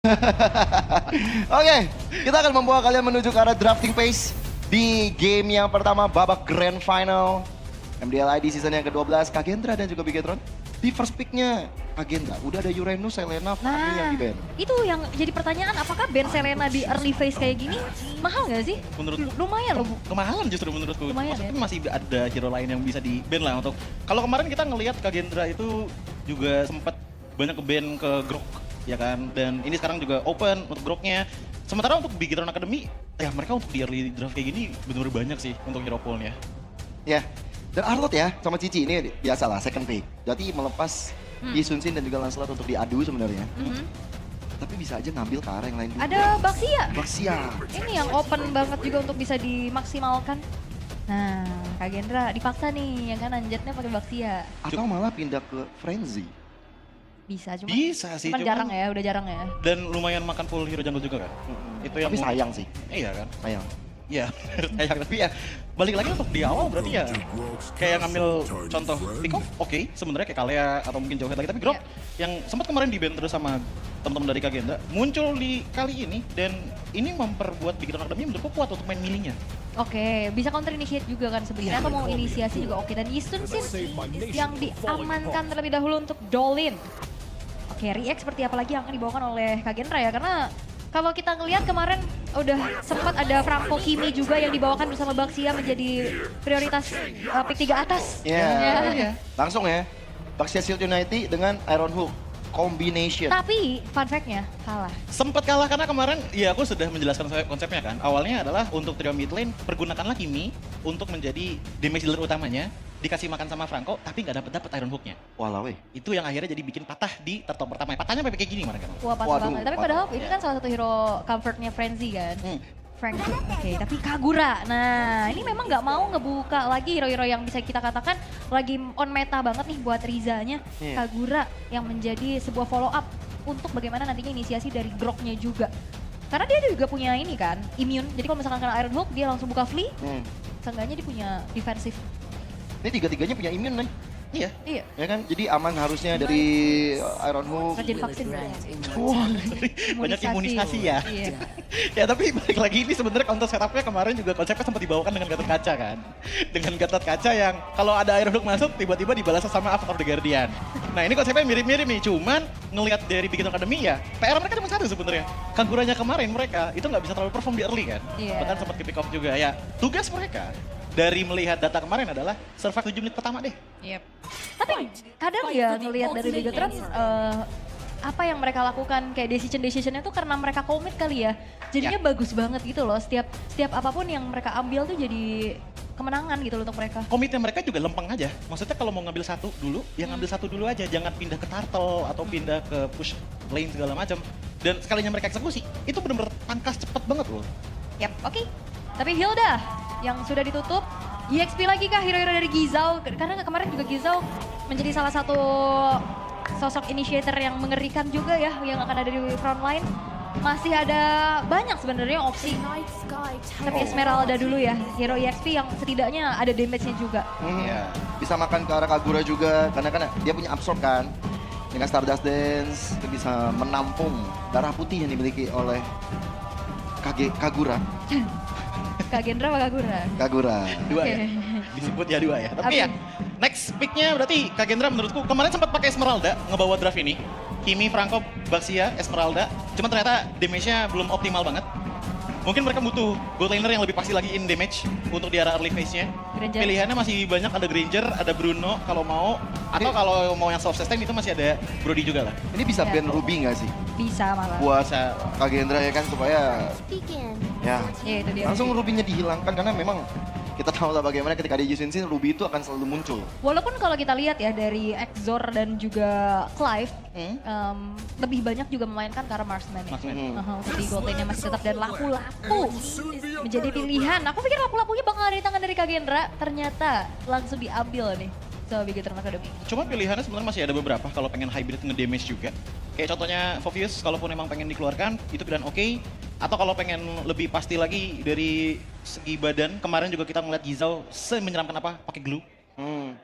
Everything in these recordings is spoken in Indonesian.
Oke, kita akan membawa kalian menuju ke arah drafting phase di game yang pertama babak grand final MDLID season yang ke-12 Kagendra dan juga Bigetron. Di first picknya Kagendra, udah ada Uranus, Selena, Fanny yang di ban. Itu yang jadi pertanyaan, apakah ban Selena di early phase kayak gini mahal nggak sih? Menurut Lumayan loh. kemahalan justru menurutku. Lumayan, Maksudnya ya? masih ada hero lain yang bisa di ban lah untuk. Kalau kemarin kita ngelihat Kagendra itu juga sempat banyak ke ban ke Grok ya kan, dan ini sekarang juga open untuk Groknya. Sementara untuk Bigetron Academy, ya mereka untuk di early draft kayak gini benar-benar banyak sih untuk hero poolnya. Ya, dan Arlot ya sama Cici ini biasalah second pick. Jadi melepas Yi Sun-shin dan juga Lancelot untuk diadu sebenarnya. Tapi bisa aja ngambil ke arah yang lain juga. Ada Baxia. Baxia. Ini yang open banget juga untuk bisa dimaksimalkan. Nah, Kagendra dipaksa nih, ya kan anjatnya pakai Baxia. Atau malah pindah ke Frenzy. Bisa, Bisa sih, cuman cuman- jarang ya, udah jarang ya. Dan lumayan makan full hero jungle juga kan. Itu yang Tapi sayang sih, Iya kan. sayang. Iya, sayang, tapi ya balik lagi untuk di awal berarti ya kayak ngambil contoh pick off, oke, sebenarnya kayak Kalea atau mungkin jauh lagi, tapi Grok yang sempat kemarin di ban terus sama teman-teman dari Kagendra muncul di kali ini, dan ini memperbuat Bigetron Academy menurutku kuat untuk main milihnya. Oke, bisa counter initiate juga kan sebenarnya, atau mau inisiasi juga oke. Dan Yi Sun-shin yang diamankan terlebih dahulu untuk Dolin. Oke, react seperti apa lagi yang akan dibawakan oleh Kagendra ya, karena kalau kita ngelihat kemarin udah sempat ada Franco Kimi juga yang dibawakan bersama Baxia menjadi prioritas pick 3 atas. Ya, langsung ya. Baxia Shield United dengan Iron Hook combination. Tapi fun fact-nya kalah. Sempat kalah karena kemarin ya aku sudah menjelaskan konsepnya kan. Awalnya adalah untuk trio mid lane pergunakanlah Kimi untuk menjadi damage dealer utamanya, dikasih makan sama Franco tapi nggak dapat Iron Hook-nya. Walah weh. Itu yang akhirnya jadi bikin patah di turtle pertama. Patahnya sampai kayak gini kemarin kan. Wah, pas Waduh, banget. Tapi patah. padahal ini kan salah satu hero comfortnya Frenzy kan. Frank, oke, tapi Kagura. Nah, ini memang nggak mau ngebuka lagi hero-hero yang bisa kita katakan lagi on meta banget nih buat Rizanya. Iya. Kagura yang menjadi sebuah follow up untuk bagaimana nantinya inisiasi dari Groknya juga. Karena dia juga punya ini kan, immune. Jadi kalau misalkan kena Iron Hook, dia langsung buka flee. Seenggaknya dia punya defensif. Ini tiga-tiganya punya immune nih. Iya. Iya, Ya kan, jadi aman harusnya dari Iron Hook. kerjain vaksin. Wah, Banyak imunisasi ya. Iya. Ya tapi balik lagi ini sebenarnya counter setupnya kemarin juga konsepnya sempat dibawakan dengan Gatot Kaca kan. Dengan Gatot Kaca yang kalau ada Iron Hook masuk tiba-tiba dibalas sama Avatar of the Guardian. Nah ini konsepnya mirip-mirip nih, cuman ngelihat dari Bigetron Academy ya PR mereka cuma satu sebenarnya. Kaguranya kemarin mereka itu nggak bisa terlalu perform di early kan. Iya. Bahkan sempat ke pick off juga ya. Tugas mereka dari melihat data kemarin adalah survive 7 menit pertama deh. Tapi kadang ya ngelihat dari Bigetron apa yang mereka lakukan kayak decision-decisionnya tuh karena mereka komit kali ya. Jadinya bagus banget gitu loh. Setiap apapun yang mereka ambil tuh jadi kemenangan gitu loh untuk mereka. Komitmen mereka juga lempeng aja. Maksudnya kalau mau ngambil satu dulu, ya ngambil satu dulu aja. Jangan pindah ke turtle atau pindah ke push lane segala macam. Dan sekalinya mereka eksekusi, itu benar-benar pangkas cepet banget loh. Yap, oke. Tapi Hilda yang sudah ditutup, EXP lagi kah hero-hero dari Gizao? Karena kemarin juga Gizao menjadi salah satu sosok initiator yang mengerikan juga ya, yang akan ada di front line. Masih ada banyak sebenarnya opsi. Tapi Esmeralda dulu ya, hero EXP yang setidaknya ada damage-nya juga. Iya. Bisa makan ke arah Kagura juga, karena kan dia punya absorb kan. Dengan Stardust Dance, itu bisa menampung darah putih yang dimiliki oleh Kagura. Kagendra apa Kagura? Kagura. Dua ya. Oke. Disebut ya dua ya. Tapi Apa? ya next picknya berarti Kagendra menurutku kemarin sempat pakai Esmeralda ngebawa draft ini. Kimi, Franco, Baxia, Esmeralda. Cuma ternyata damage-nya belum optimal banget. Mungkin mereka butuh gold laner yang lebih pasti lagi in damage untuk di arah early phase-nya. Granger. Pilihannya masih banyak, ada Granger, ada Bruno kalau mau. Atau kalau mau yang self sustain itu masih ada Brody juga lah. Ini bisa Ya. ban Ruby nggak sih? Bisa malah. Buat Bisa. Kagendra ya kan, supaya ya Ya itu dia. langsung Ruby-nya dihilangkan, karena memang kita tahu lah bagaimana ketika dia Yi Sun-shin, Ruby itu akan selalu muncul. Walaupun kalau kita lihat ya dari Exor dan juga Clive, lebih banyak juga memainkan karena Marksman ya. Marksman. Untuk di gold lane-nya masih tetap, dan lapu-lapu menjadi pilihan. Aku pikir lapu-lapunya bakal ada di tangan dari Kagendra, ternyata langsung diambil nih sama Bigetron Academy. Cuma pilihannya sebenarnya masih ada beberapa kalau pengen hybrid nge-damage juga. Kayak contohnya Fovius, kalaupun emang pengen dikeluarkan, itu pilihan oke. Atau kalau pengen lebih pasti lagi dari segi badan, kemarin juga kita ngeliat Gizao semenyeramkan apa, pakai glue.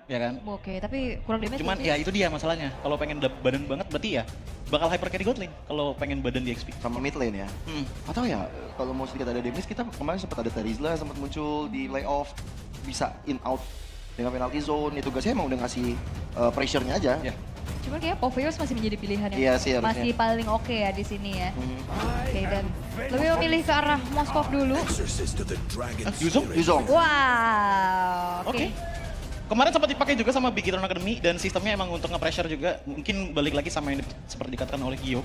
Ya kan? Oke, tapi kurang damage. Cuman ya itu dia masalahnya. Kalau pengen badan banget berarti ya bakal hyper carry god lane kalau pengen badan di XP. Sama mid lane ya. Atau ya kalau mau sedikit ada damage, kita kemarin sempat ada Terizla sempat muncul di layoff, bisa in out dengan penalty zone. Ya tugasnya emang udah ngasih pressure-nya aja. Ya. Cuman kayak Poveos masih menjadi pilihan yang Iya sih, harusnya. masih paling oke ya di sini ya. Oke, dan lebih memilih ke arah Moskov dulu. Yuzong. Wow. Oke. Kemarin sempat dipakai juga sama Big Hero Academy dan sistemnya emang untuk nge-pressure juga. Mungkin balik lagi sama yang seperti dikatakan oleh Gio.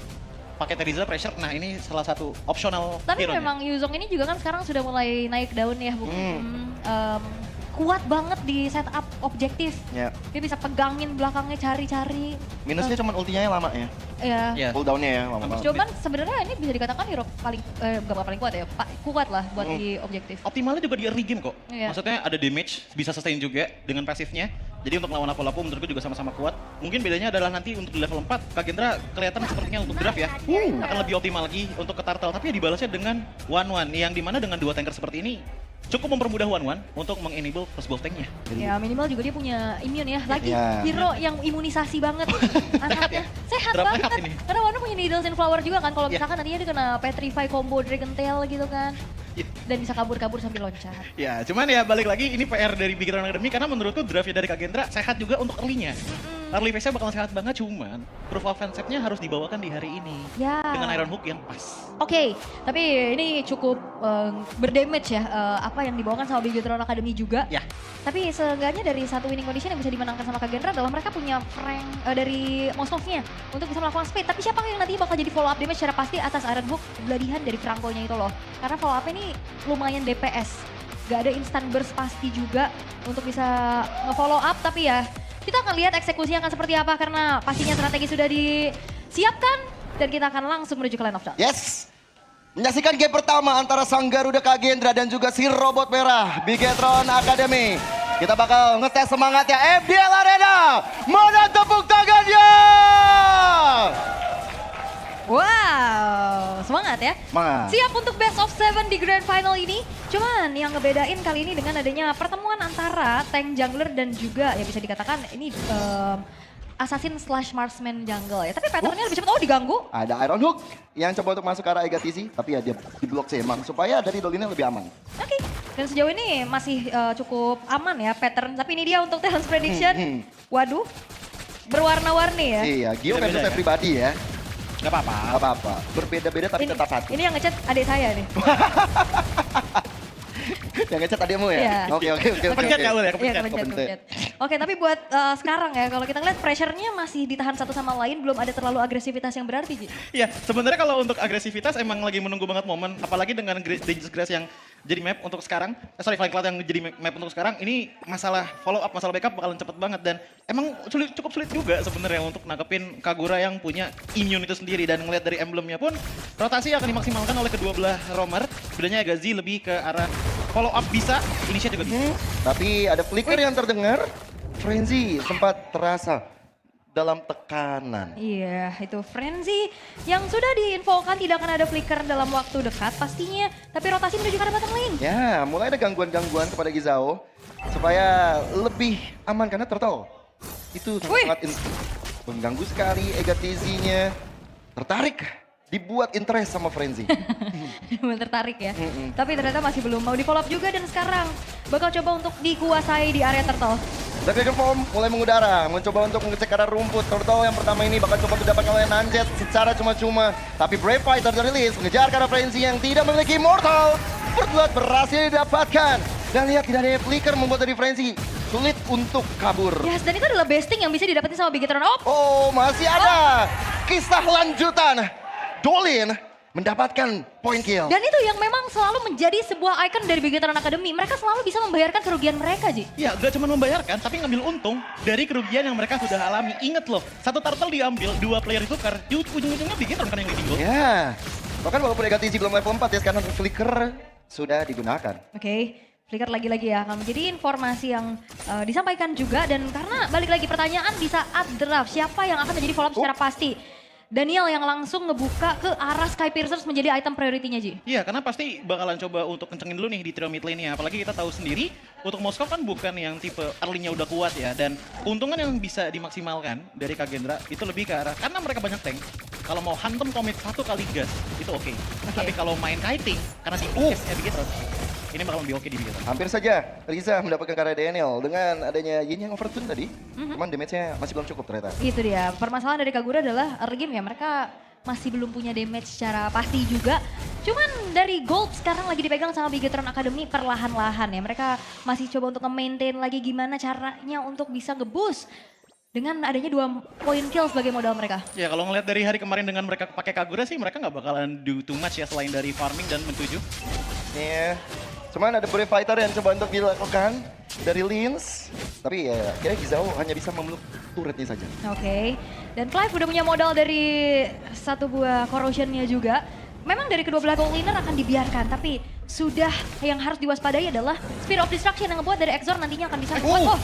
Pakai Terizla pressure, nah ini salah satu optional Tapi hero-nya. memang Yuzong ini juga kan sekarang sudah mulai naik daun ya, Bu. Kuat banget di setup objektif. Ya. Dia bisa pegangin belakangnya, cari-cari. Minusnya cuma ultinya yang lama ya. Ya. Ya. Cooldown-nya ya lama banget. Cuman sebenarnya ini bisa dikatakan hero paling gak paling kuat ya, kuat lah buat di objektif. Optimalnya juga di early game kok. Iya. Maksudnya ada damage, bisa sustain juga dengan pasifnya. Jadi untuk lawan lapu-lapu menurutku juga sama-sama kuat. Mungkin bedanya adalah nanti untuk di level 4, Kagendra kelihatan sepertinya untuk draft ya. Akan lebih optimal lagi untuk ke turtle. Tapi ya dibalasnya dengan 1-1. Yang dimana dengan 2 tanker seperti ini, cukup mempermudah 1-1 untuk meng-enable first buff tanknya. Ya minimal juga dia punya immune ya. Lagi Iya. hero yang imunisasi banget. Anaknya sehat Draft banget. sehat ini. Karena Wano punya Needles and Flower juga kan. Kalau Iya. misalkan nantinya dia kena Petrify combo Dragon Tail gitu kan. Iya. Dan bisa kabur-kabur sambil loncat. Ya, cuman ya balik lagi ini PR dari Big Hero Academy karena menurutku draftnya dari Kagendra sehat juga untuk early-nya. Early phase-nya bakal sehat banget, cuman proof of concept-nya harus dibawakan di hari ini. Ya. Dengan Iron Hook yang pas. Oke, tapi ini cukup berdamage ya, apa yang dibawakan sama Bigetron Academy juga. Ya. Tapi seenggaknya dari satu winning condition yang bisa dimenangkan sama Kagendra adalah mereka punya Frank dari Moskovnya untuk bisa melakukan speed. Tapi siapa yang nantinya bakal jadi follow up damage secara pasti atas Iron Hook beladihan dari Franco-nya itu loh. Karena follow up ini lumayan DPS. Gak ada instant burst pasti juga untuk bisa nge-follow up, tapi ya kita akan lihat eksekusinya akan seperti apa karena pastinya strategi sudah disiapkan dan kita akan langsung menuju ke line of charge. Yes. Menyaksikan game pertama antara Sang Garuda Kagendra dan juga si robot merah Bigetron Academy. Kita bakal ngetes semangatnya FDL Arena. Mana tepuk tangannya? Wow, semangat ya. Semangat. Siap untuk best of 7 di grand final ini. Cuman yang ngebedain kali ini dengan adanya pertemuan antara tank jungler dan juga ya bisa dikatakan ini assassin slash marksman jungle ya. Tapi patternnya lebih cepat. Oh, diganggu. Ada Iron Hook yang coba untuk masuk ke arah Egatizi, tapi ya dia diblok sih emang supaya dari Dolinnya lebih aman. Oke. Dan sejauh ini masih cukup aman ya pattern. Tapi ini dia untuk talent prediction. Waduh, berwarna-warni ya. Iya, Gio Beda-beda versus ya? pribadi ya. Gak apa-apa. Gak apa-apa, berbeda-beda tapi tetap satu. Ini yang ngechat adik saya nih. Yang ngechat adikmu ya? Iya. Oke. Kepencet ya, Ul ya? Iya, Kepencet. kepencet. Oke, tapi buat sekarang ya, kalau kita ngeliat pressure-nya masih ditahan satu sama lain, belum ada terlalu agresivitas yang berarti, Ji. Iya, sebenarnya kalau untuk agresivitas emang lagi menunggu banget momen, apalagi dengan Dangerous Grass yang jadi map untuk sekarang, Flying Cloud yang jadi map untuk sekarang, ini masalah follow up, masalah backup bakalan cepet banget dan emang cukup sulit juga sebenarnya untuk nangkepin Kagura yang punya immune itu sendiri dan ngelihat dari emblemnya pun rotasi akan dimaksimalkan oleh kedua belah roamer, bedanya Agazi lebih ke arah follow up bisa, initiate juga bisa. Tapi ada flicker yang terdengar, Frenzy sempat terasa dalam tekanan. Iya, itu Frenzy yang sudah diinfokan tidak akan ada flicker dalam waktu dekat pastinya. Tapi rotasi menuju ke arah bottom lane. Ya, mulai ada gangguan-gangguan kepada Gizao supaya lebih aman karena turtle itu sangat mengganggu sekali. Egatizi-nya tertarik, dibuat interest sama Frenzy. Bener tertarik ya. Tapi ternyata masih belum mau di follow up juga dan sekarang bakal coba untuk dikuasai di area turtle. Dragon Form mulai mengudara, mencoba untuk mengecek arah rumput. Turtle yang pertama ini bakal coba didapatkan oleh Nanjet secara cuma-cuma. Tapi Brave Fighter terrilis, mengejar ke arah Frenzy yang tidak memiliki Immortal. Berdua berhasil didapatkan. Dan lihat tidak ada flicker membuat dari Frenzy sulit untuk kabur. Yes, dan itu adalah besting yang bisa didapetin sama Bigetron. Oh, masih ada kisah lanjutan. Dolin mendapatkan point kill. Dan itu yang memang selalu menjadi sebuah icon dari Bigetron Academy. Mereka selalu bisa membayarkan kerugian mereka, Ji. Ya, gak cuma membayarkan, tapi ngambil untung dari kerugian yang mereka sudah alami. Ingat loh, satu turtle diambil, 2 player ditukar, ujung-ujungnya Bigetron kan yang ditinggal. Ya, bahkan walaupun Egatizi belum level 4 ya, sekarang flicker sudah digunakan. Oke, flicker lagi-lagi ya akan menjadi informasi yang disampaikan juga. Dan karena balik lagi pertanyaan di saat draft, siapa yang akan menjadi follow up secara pasti? Daniel yang langsung ngebuka ke arah Sky Piercers menjadi item priority-nya, Ji. Iya, karena pasti bakalan coba untuk kencengin dulu nih di trio mid lane-nya. Apalagi kita tahu sendiri, untuk Moskow kan bukan yang tipe early-nya udah kuat ya. Dan keuntungan yang bisa dimaksimalkan dari Kagendra itu lebih ke arah, karena mereka banyak tank. Kalau mau hantam commit 1 kali gas, itu oke. Tapi kalau main kiting, karena di gas-nya Bigetron, ini bakal lebih oke di Bigetron. Hampir saja Riza mendapatkan karya Daniel dengan adanya Yin yang overtune tadi. Cuman damage-nya masih belum cukup ternyata. Itu dia, permasalahan dari Kagura adalah early game ya, mereka masih belum punya damage secara pasti juga. Cuman dari gold sekarang lagi dipegang sama Bigetron Academy perlahan-lahan ya. Mereka masih coba untuk nge-maintain lagi gimana caranya untuk bisa nge-boost dengan adanya 2 point kill sebagai modal mereka. Ya kalau ngeliat dari hari kemarin dengan mereka pakai Kagura sih, mereka nggak bakalan do too much ya selain dari farming dan mentuju. Iya. Cuman ada Brave Fighter yang coba untuk dilakukan dari Lins. Tapi ya kira Gizao hanya bisa memeluk turretnya saja. Oke, dan Clive udah punya modal dari 1 buah corrosionnya juga. Memang dari kedua belah goal laner akan dibiarkan, tapi sudah yang harus diwaspadai adalah Spear of Destruction yang ngebuat dari Exor nantinya akan bisa ngebuat.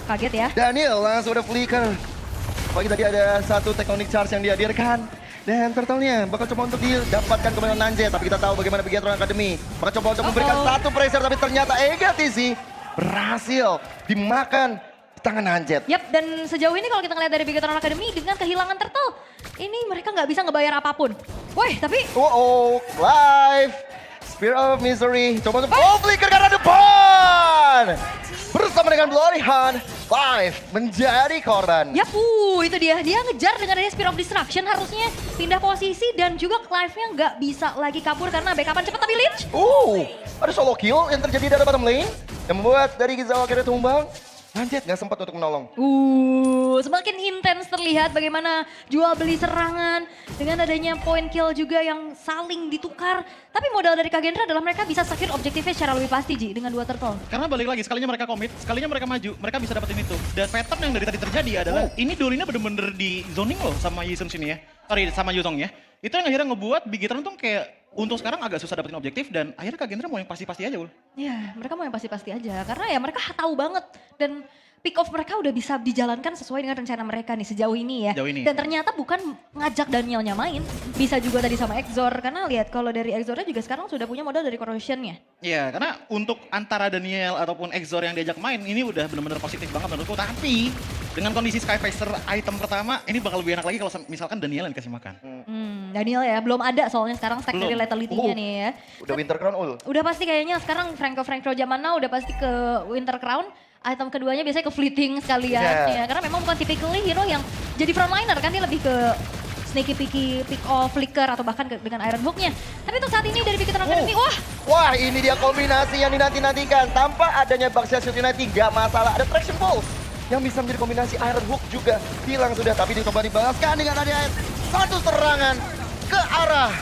Kaget ya. Daniel langsung udah flicker. Apalagi tadi ada 1 Tectonic Charge yang dihadirkan. Dan turtle-nya bakal coba untuk didapatkan kemenangan Nanjet. Tapi kita tahu bagaimana Bigetron Academy bakal coba untuk memberikan 1 pressure. Tapi ternyata Egatizi berhasil dimakan di tangan Nanjet. Yap, dan sejauh ini kalau kita ngeliat dari Bigetron Academy dengan kehilangan turtle, ini mereka nggak bisa ngebayar apapun. Woi, tapi Clive. Spear of Misery. Coba untuk flicker karena depan. Bersama dengan Bloody Hand, Clive menjadi korban. yap, itu dia. Dia ngejar dengan adanya Spear of Destruction, harusnya pindah posisi dan juga Clive-nya nggak bisa lagi kabur karena backupan cepat tapi Lynch. Ada solo kill yang terjadi dari bottom lane yang membuat dari Gizao akhirnya tumbang. Nanjet nggak sempat untuk menolong. Semakin intens terlihat bagaimana jual beli serangan dengan adanya point kill juga yang saling ditukar. Tapi modal dari Kagendra adalah mereka bisa secure objektifnya secara lebih pasti, Ji, dengan 2 turtle. Karena balik lagi, sekalinya mereka commit, sekalinya mereka maju, mereka bisa dapetin itu. Dan pattern yang dari tadi terjadi adalah, ini Dolina bener-bener di zoning loh sama Yisung sini ya. Sorry, sama Yuzong ya. Itu yang akhirnya ngebuat Bigetron tuh kayak untuk sekarang agak susah dapetin objektif dan akhirnya Kagendra mau yang pasti-pasti aja, Ul. Ya, mereka mau yang pasti-pasti aja. Karena ya mereka tahu banget dan pick off mereka udah bisa dijalankan sesuai dengan rencana mereka nih sejauh ini ya. Sejauh ini. Dan ternyata bukan ngajak Danielnya main, bisa juga tadi sama Exor. Karena lihat kalau dari Exornya juga sekarang sudah punya modal dari corrosionnya. Iya, karena untuk antara Daniel ataupun Exor yang diajak main ini udah benar-benar positif banget menurutku. Tapi dengan kondisi Skyfacer item pertama, ini bakal lebih enak lagi kalau misalkan Daniel yang dikasih makan. Daniel ya, belum ada soalnya sekarang stack dari Belum. lethality-nya nih ya. Udah Winter Crown Udah pasti kayaknya sekarang Franco zaman now udah pasti ke Winter Crown. Item keduanya biasanya ke Fleeting sekalian ya. Karena memang bukan typically hero yang jadi frontliner kan, dia lebih ke sneaky picky, pick off, flicker atau bahkan dengan Iron Hook-nya. Tapi untuk saat ini dari Bigetron Academy, Wah, ini dia kombinasi yang dinanti-nantikan. Tanpa adanya Baxia Shoot United gak masalah. Ada Traction Pulse yang bisa menjadi kombinasi Iron Hook juga hilang sudah. Tapi dicoba dibalaskan dengan adanya 1 serangan ke arah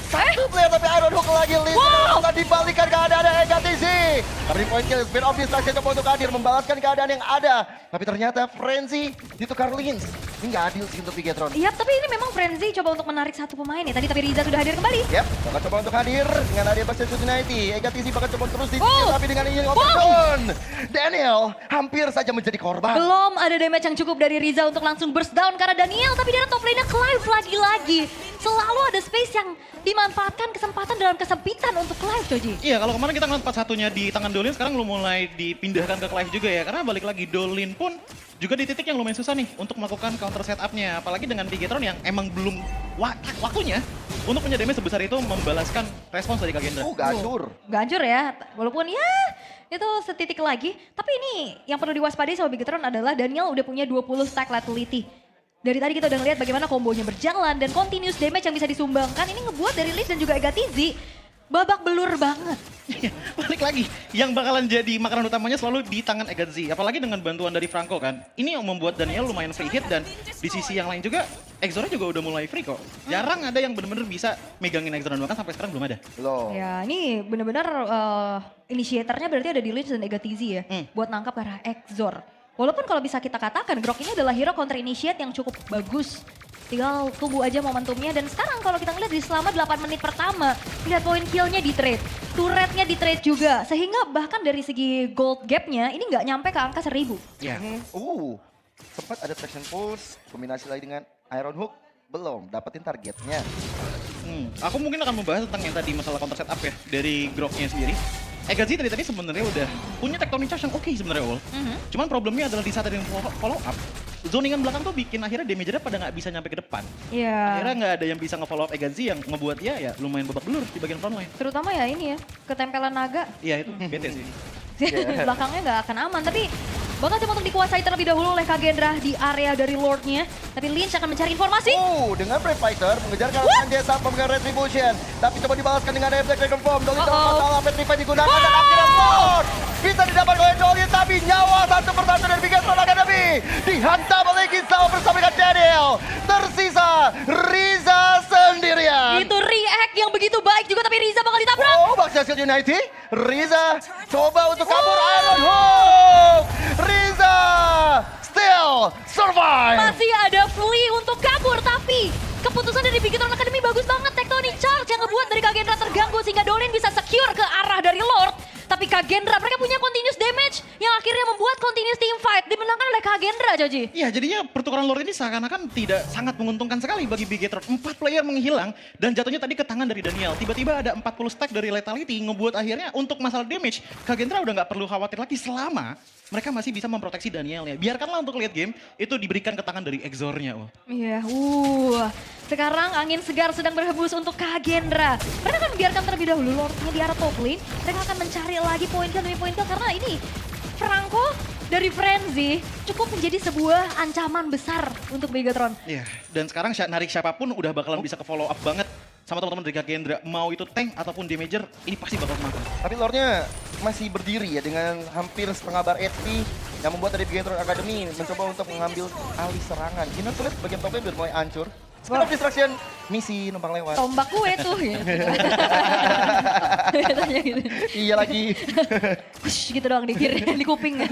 1 player, tapi Iron Hook lagi akan dibalikan keadaan Egatizi. Tapi point kill, Spear of Destruction coba untuk hadir membalaskan keadaan yang ada. Tapi ternyata Frenzy ditukar Lins. Ini nggak adil sih untuk Bigetron. iya tapi ini memang Frenzy coba untuk menarik 1 pemain ya. Tadi tapi Riza sudah hadir kembali. Yap, bakal coba untuk hadir dengan adanya Baxia Shoot United. Egatizi bakal coba terus di-steal, tapi dengan ini overturn. Daniel hampir saja menjadi korban. Belum ada damage yang cukup dari Riza untuk langsung burst down karena Daniel, tapi dari top lane-nya Clive lagi-lagi. Selalu ada space yang dimanfaatkan kesempatan dalam kesempitan untuk Clive, Joji. Iya, kalau kemarin kita ngeliat 4-1-nya di tangan Dolin, sekarang lu mulai dipindahkan ke Clive juga ya. Karena balik lagi, Dolin pun juga di titik yang lumayan susah nih untuk melakukan counter setup-nya. Apalagi dengan Bigetron yang emang belum waktunya untuk punya damage sebesar itu membalaskan respons dari Kagendra. Gacur. Gancur ya, walaupun ya itu setitik lagi. Tapi ini yang perlu diwaspadai sama Bigetron adalah Daniel udah punya 20 stack lethality. Dari tadi kita udah ngeliat bagaimana kombonya berjalan dan continuous damage yang bisa disumbangkan. Ini ngebuat dari Liz dan juga Egatizi babak belur banget. Balik lagi, yang bakalan jadi makanan utamanya selalu di tangan Egatizi. Apalagi dengan bantuan dari Franco kan. Ini yang membuat Daniel lumayan free hit dan di sisi yang lain juga Exornya juga udah mulai free kok. Jarang ada yang bener-bener bisa megangin Exor, bahkan sampai sekarang belum ada. Loh. Ya ini bener-bener inisiatornya berarti ada di Liz dan Egatizi ya. Buat nangkap ke arah Exor. Walaupun kalau bisa kita katakan Grok ini adalah hero counter initiate yang cukup bagus. Tinggal tunggu aja momentumnya. Dan sekarang kalau kita ngeliat di selama 8 menit pertama, lihat poin killnya di trade. Turretnya di trade juga. Sehingga bahkan dari segi gold gapnya ini nggak nyampe ke angka 1000. Iya. Sempat ada Traction Pulse, kombinasi lagi dengan Iron Hook. belum dapetin targetnya. Aku mungkin akan membahas tentang yang tadi masalah counter setup ya dari Groknya sendiri. Egazi tadi sebenarnya udah punya tectonic charge yang oke sebenarnya Ul. Cuman problemnya adalah di saat ada yang follow up, zoningan belakang tuh bikin akhirnya damage-nya pada nggak bisa nyampe ke depan. Iya. Akhirnya nggak ada yang bisa nge-follow up Egazi yang ngebuat dia ya lumayan babak belur di bagian front line. Terutama ya ini ya, ketempelan naga. Iya itu bete sih. Belakangnya nggak akan aman, tapi bakal coba untuk dikuasai terlebih dahulu oleh Kagendra di area dari Lordnya. Tapi Lynch akan mencari informasi. Dengan Brave Fighter mengejar karakter desa pemegang Retribution. Tapi coba dibalaskan dengan Black Dragon Form. Dolin dalam masalah Petrify digunakan dan akhirnya Lord bisa didapat oleh Dolin, tapi nyawa satu persatu dari Bigatron Academy dihantam oleh Gizao bersama dengan Daniel. Tersisa Riza sendirian. Itu react yang begitu baik juga, tapi Riza bakal ditabrak. Baksia Shield United. Riza coba untuk kabur. Iron Hook. Riza still survive. Masih ada Flea untuk kabur, tapi keputusan dari Bigatron Academy bagus banget. Tectonic Charge yang ngebuat dari Kagendra terganggu sehingga Dolin bisa secure ke arah dari Lord. Tapi Kagendra, mereka punya continuous damage yang akhirnya membuat continuous team fight dimenangkan oleh Kagendra, Joji. Iya, jadinya pertukaran Lord ini seakan-akan tidak sangat menguntungkan sekali bagi Bigatron. 4 player menghilang dan jatuhnya tadi ke tangan dari Daniel. Tiba-tiba ada 40 stack dari Lethality ngebuat akhirnya untuk masalah damage, Kagendra udah nggak perlu khawatir lagi selama mereka masih bisa memproteksi Danielnya. Biarkanlah untuk late game itu diberikan ke tangan dari Exornya. Iya, sekarang angin segar sedang berhembus untuk Kagendra. Mereka akan biarkan terlebih dahulu Lordnya di arah top lane. Mereka akan mencari lagi poin kill demi poin kill karena ini perangko dari Frenzy cukup menjadi sebuah ancaman besar untuk Bigatron. Iya, dan sekarang narik siapapun udah bakalan bisa ke follow up banget sama teman-teman dari Kagendra. Mau itu tank ataupun damager, ini pasti bakal makan. Tapi Lordnya masih berdiri ya dengan hampir setengah bar HP yang membuat dari Bigatron Academy mencoba untuk mengambil alih serangan. Inner turret bagian top lane udah mulai hancur. Speed of Destruction, misi numpang lewat. Tombak gue tuh ya. Tanya gitu. Iya lagi. Wush, gitu doang di kiri, di kuping.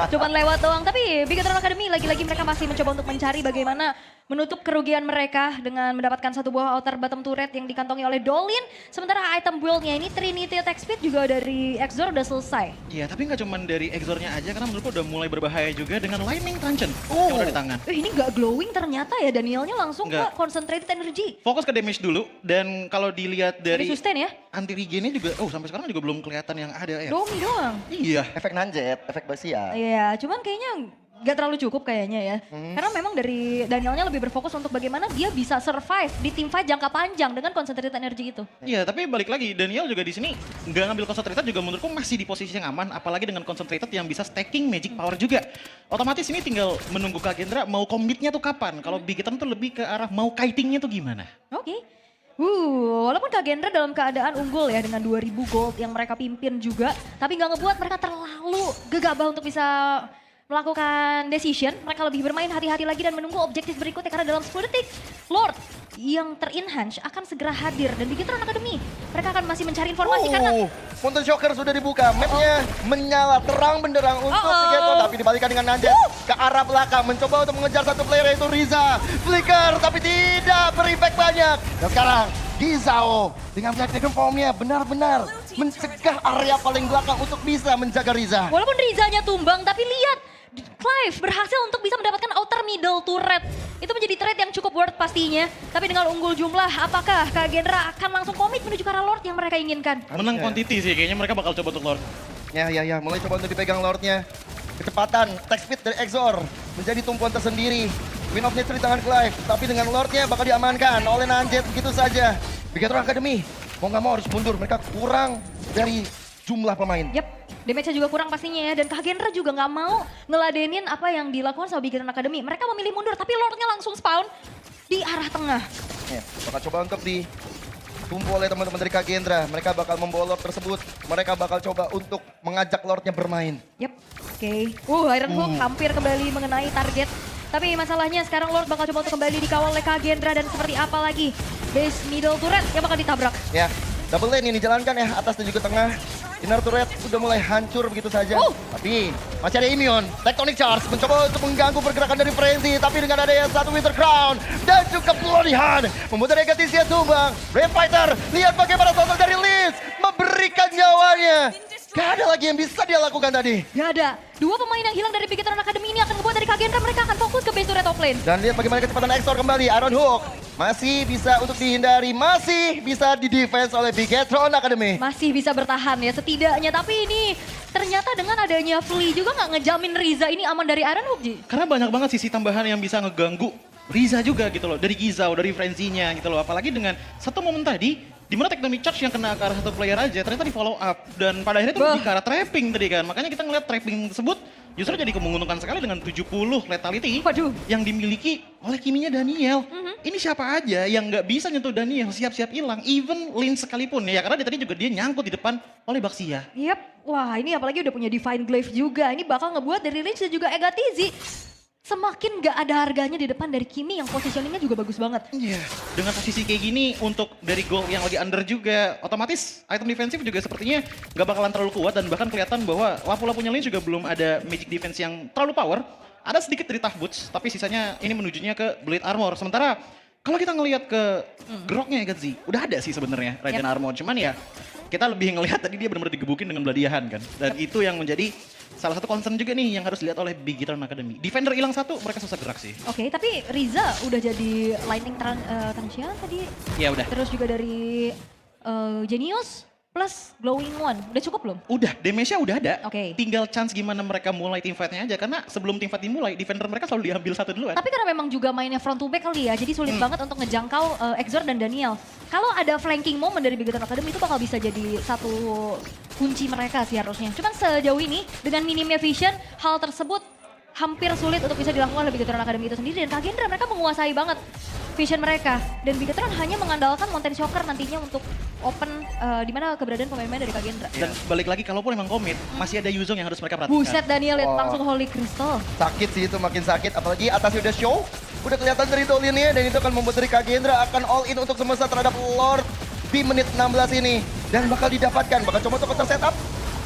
Cuman lewat doang. Tapi Bigatron Academy lagi-lagi mereka masih mencoba untuk mencari bagaimana menutup kerugian mereka dengan mendapatkan satu buah outer bottom turret yang dikantongi oleh Dolin. Sementara item build-nya ini Trinity attack speed juga dari Exor udah selesai. Iya, tapi nggak cuma dari Exornya aja karena menurutku udah mulai berbahaya juga dengan Lightning Truncheon yang udah di tangan. Ini nggak glowing ternyata ya, Danielnya langsung Nggak. ke concentrated energy. Fokus ke damage dulu dan kalau dilihat Dari dari sustain ya, anti regennya juga, sampai sekarang juga belum kelihatan yang ada ya. Domi doang. Iya. Efek Nanjet, efek Basia. Iya, cuman kayaknya nggak terlalu cukup kayaknya ya. Karena memang dari Danielnya lebih berfokus untuk bagaimana dia bisa survive di team fight jangka panjang dengan concentrated energy itu. Iya, tapi balik lagi Daniel juga di sini nggak ngambil concentrated juga menurutku masih di posisi yang aman, apalagi dengan concentrated yang bisa stacking magic power juga. Otomatis ini tinggal menunggu Kagendra mau commitnya tuh kapan. Kalau Bigatron tuh lebih ke arah mau kitingnya tuh gimana. Oke. Walaupun Kagendra dalam keadaan unggul ya dengan 2000 gold yang mereka pimpin juga, tapi nggak ngebuat mereka terlalu gegabah untuk bisa melakukan decision. Mereka lebih bermain hati-hati lagi dan menunggu objektif berikutnya karena dalam 10 detik Lord yang ter-enhance akan segera hadir dan Bigatron Academy mereka akan masih mencari informasi karena Fountain Shocker sudah dibuka, mapnya menyala terang benderang untuk Bigatron, tapi dibalikan dengan Nanjet ke arah belakang mencoba untuk mengejar satu player yaitu Riza. Flicker tapi tidak berimpact banyak. Dan sekarang Gizao dengan Black Dragon Form-nya benar-benar mencegah area paling belakang untuk bisa menjaga Riza. walaupun Rizanya tumbang tapi lihat Clive berhasil untuk bisa mendapatkan outer middle turret. Itu menjadi trade yang cukup worth pastinya. Tapi dengan unggul jumlah, apakah Kagendra akan langsung komit menuju ke arah Lord yang mereka inginkan? Menang quantity sih, kayaknya mereka bakal coba untuk Lord. Ya, mulai coba untuk dipegang Lordnya. Kecepatan, attack speed dari Exor menjadi tumpuan tersendiri. Win of Nature di tangan Clive, tapi dengan Lordnya bakal diamankan oleh Nanjet begitu saja. Bigatron Academy, mau nggak mau harus mundur, mereka kurang dari jumlah pemain. Yap, damage-nya juga kurang pastinya ya. Dan Kagendra juga nggak mau ngeladenin apa yang dilakukan sama Bigatron Academy. Mereka memilih mundur, tapi Lordnya langsung spawn di arah tengah. Ya, bakal coba untuk ditumpu oleh teman-teman dari Kagendra. Mereka bakal membawa Lord tersebut. Mereka bakal coba untuk mengajak Lordnya bermain. Yap, oke. Iron Hook hampir kembali mengenai target. Tapi masalahnya sekarang Lord bakal coba untuk kembali dikawal oleh Kagendra dan seperti apa lagi? Base middle turret yang bakal ditabrak. Ya, double lane ini dijalankan ya, atas dan juga tengah. Inner turret sudah mulai hancur begitu saja. Tapi masih ada Immune, Tectonic Charge mencoba untuk mengganggu pergerakan dari Frenzy. Tapi dengan adanya satu Winter Crown dan juga Bloody Hand membuat dari Gatisia tumbang. Brave Fighter, lihat bagaimana sosok dari Liz memberikan nyawanya Gak ada lagi yang bisa dia lakukan tadi. Gak ada. Dua pemain yang hilang dari Bigetron Academy ini akan membuat dari Kagendra mereka akan fokus ke base to top lane. Dan lihat bagaimana kecepatan Exor kembali. Iron Hook masih bisa untuk dihindari. Masih bisa di-defense oleh Bigetron Academy. Masih bisa bertahan ya setidaknya. Tapi ini ternyata dengan adanya Flea juga nggak ngejamin Riza ini aman dari Iron Hook, Ji. Karena banyak banget sisi tambahan yang bisa ngeganggu Riza juga gitu loh. Dari Gizao, dari frenzy-nya gitu loh. Apalagi dengan satu momen tadi, di mana tectonic charge yang kena ke arah satu player aja, ternyata di follow up. Dan pada akhirnya itu lebih ke arah trapping tadi kan. Makanya kita ngeliat trapping tersebut justru jadi menguntungkan sekali dengan 70 lethality Waduh. yang dimiliki oleh Kiminya Daniel. Ini siapa aja yang nggak bisa nyentuh Daniel, siap-siap hilang. Even Lin sekalipun ya, karena tadi juga dia nyangkut di depan oleh Baxia. Yap, wah ini apalagi udah punya Divine Glaive juga. Ini bakal ngebuat dari Lynch dan juga Egatizi semakin gak ada harganya di depan dari Kimi yang positioningnya juga bagus banget. Iya, dengan posisi kayak gini untuk dari goal yang lagi under juga, otomatis item defensif juga sepertinya nggak bakalan terlalu kuat dan bahkan kelihatan bahwa lapu-lapunya Lin juga belum ada magic defense yang terlalu power. Ada sedikit dari tough boots, tapi sisanya ini menujunya ke blade armor. Sementara kalau kita ngelihat ke groknya ya Gatzi, udah ada sih sebenarnya Radiant Armor, cuman ya kita lebih ngelihat tadi dia benar-benar digebukin dengan Bladiahan kan. Dan itu yang menjadi salah satu concern juga nih yang harus dilihat oleh Bigetron Academy. Defender hilang satu, mereka susah gerak sih. Oke, tapi Riza udah jadi Lightning Transient tadi. Ya udah. Terus juga dari Genius plus Glowing One. Udah cukup belum? Udah, damage-nya udah ada. Oke. Tinggal chance gimana mereka mulai teamfight-nya aja. Karena sebelum teamfight dimulai, defender mereka selalu diambil satu duluan. Tapi karena memang juga mainnya front to back kali ya, jadi sulit banget untuk ngejangkau Exor dan Daniel. Kalau ada flanking moment dari Bigetron Academy itu bakal bisa jadi satu kunci mereka sih harusnya. Cuman sejauh ini dengan minimnya vision, hal tersebut hampir sulit untuk bisa dilakukan oleh Bigetron Academy itu sendiri. Dan Kagendra mereka menguasai banget vision mereka. Dan Bigetron hanya mengandalkan Mountain Shocker nantinya untuk open di mana keberadaan pemain-pemain dari Kagendra. Dan balik lagi, kalaupun emang komit, masih ada Yuzong yang harus mereka perhatikan. Buset Daniel lihat Wah. langsung Holy Crystal. Sakit sih itu, makin sakit. Apalagi atasnya udah show. Udah kelihatan dari Dolinnya dan itu akan membuat dari Kagendra akan all in untuk semesta terhadap Lord di menit 16 ini. Dan bakal didapatkan, bakal coba untuk counter setup.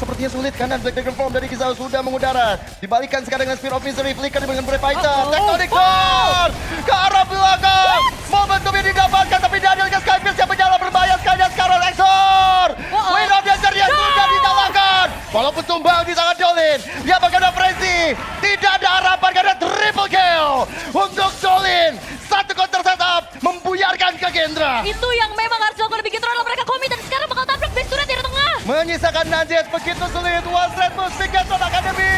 Sepertinya sulit karena Black Dragon Form dari Gizao sudah mengudara. Dibalikan sekarang dengan Spear of Misery, flicker dengan Brave Fighter. Tectonic Charge ke arah belakang. Momentumnya didapatkan tapi Daniel ke Skyfist yang menyala berbahaya sekali dan sekarang Exor. Win of Danger yang sudah dinyalakan. Walaupun tumbang di tangan Jolin. Dia bagaimana Frenzy. Tidak ada harapan karena triple kill untuk Jolin. Satu counter setup membuyarkan Kagendra. Itu yang memang harus dilakukan oleh Bigetron, mereka komit dan sekarang bakal tabrak base turret di tengah. Menyisakan Nanjet begitu sulit. One Red Bull Bigetron Academy.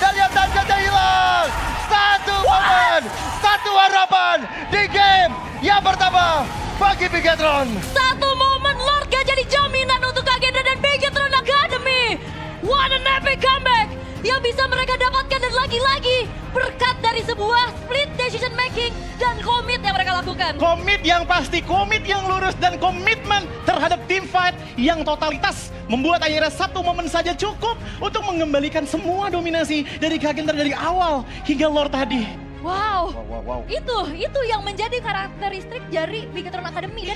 Dan lihat Nanjetnya hilang. Satu momen, satu harapan di game yang pertama bagi Bigetron. Satu momen Lord gak jadi jaminan untuk Kagendra dan Bigetron Academy. What an epic comeback yang bisa mereka dapatkan dan lagi-lagi berkat dari sebuah split decision making dan komit yang mereka lakukan. Komit yang pasti, komit yang lurus, dan komitmen terhadap team fight yang totalitas membuat akhirnya satu momen saja cukup untuk mengembalikan semua dominasi dari Kagendra dari awal hingga Lord tadi. Wow. Wow. Itu yang menjadi karakteristik dari Bigetron Academy